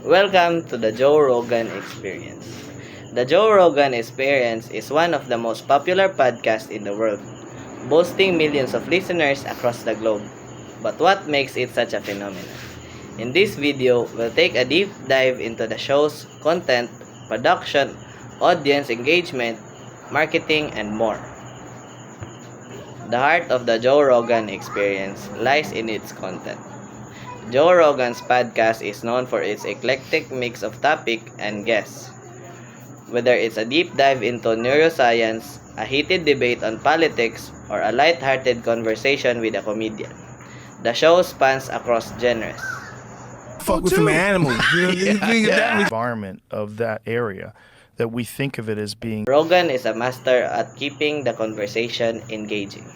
Welcome to the Joe Rogan Experience. The Joe Rogan Experience is one of the most popular podcasts in the world, boasting millions of listeners across the globe. But what makes it such a phenomenon? In this video, we'll take a deep dive into the show's content, production, audience engagement, marketing, and more. The heart of the Joe Rogan Experience lies in its content. Joe Rogan's podcast is known for its eclectic mix of topic and guests. Whether it's a deep dive into neuroscience, a heated debate on politics, or a light-hearted conversation with a comedian, the show spans across genres. Fuck with some animals. Environment of that area that we think of it as being. Rogan is a master at keeping the conversation engaging.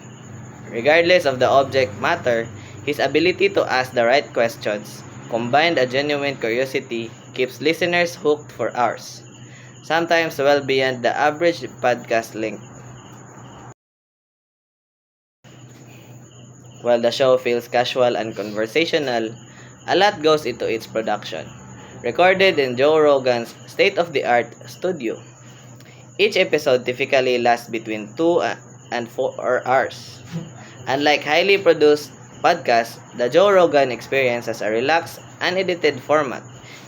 Regardless of the object matter, his ability to ask the right questions, combined a genuine curiosity, keeps listeners hooked for hours, sometimes well beyond the average podcast length. While the show feels casual and conversational, a lot goes into its production. Recorded in Joe Rogan's state-of-the-art studio. Each episode typically lasts between 2 and 4 hours. Unlike highly produced podcasts, the Joe Rogan Experience has a relaxed, unedited format,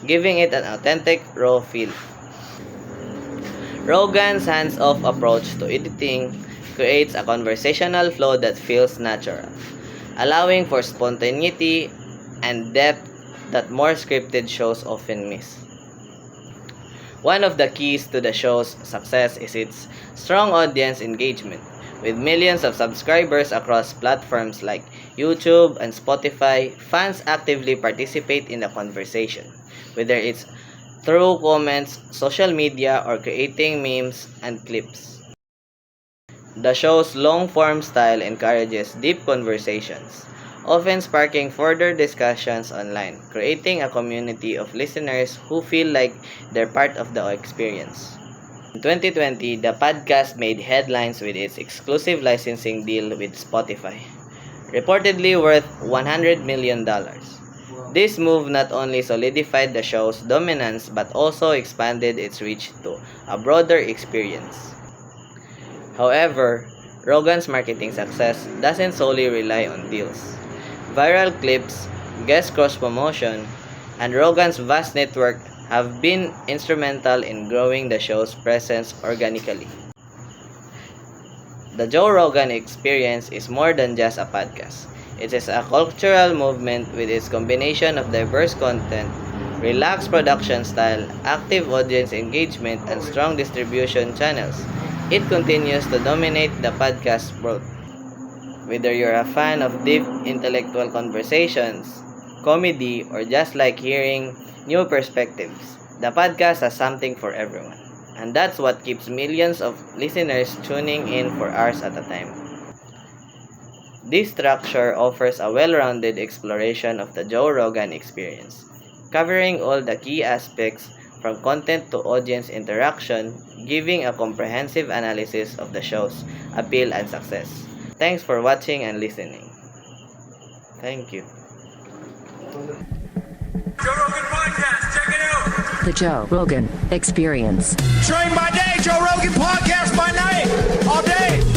giving it an authentic, raw feel. Rogan's hands-off approach to editing creates a conversational flow that feels natural, allowing for spontaneity and depth that more scripted shows often miss. One of the keys to the show's success is its strong audience engagement. With millions of subscribers across platforms like YouTube and Spotify, fans actively participate in the conversation, whether it's through comments, social media, or creating memes and clips. The show's long-form style encourages deep conversations, often sparking further discussions online, creating a community of listeners who feel like they're part of the experience. In 2020, the podcast made headlines with its exclusive licensing deal with Spotify, reportedly worth $100 million. This move not only solidified the show's dominance but also expanded its reach to a broader experience. However, Rogan's marketing success doesn't solely rely on deals. Viral clips, guest cross-promotion, and Rogan's vast network have been instrumental in growing the show's presence organically. The Joe Rogan Experience is more than just a podcast. It is a cultural movement with its combination of diverse content, relaxed production style, active audience engagement, and strong distribution channels. It continues to dominate the podcast world. Whether you're a fan of deep intellectual conversations, comedy, or just like hearing new perspectives, the podcast has something for everyone. And that's what keeps millions of listeners tuning in for hours at a time. This structure offers a well-rounded exploration of the Joe Rogan Experience, covering all the key aspects from content to audience interaction, giving a comprehensive analysis of the show's appeal and success. Thanks for watching and listening. Thank you. Joe Rogan Podcast, check it out. The Joe Rogan Experience. Train by day, Joe Rogan podcast by night, all day.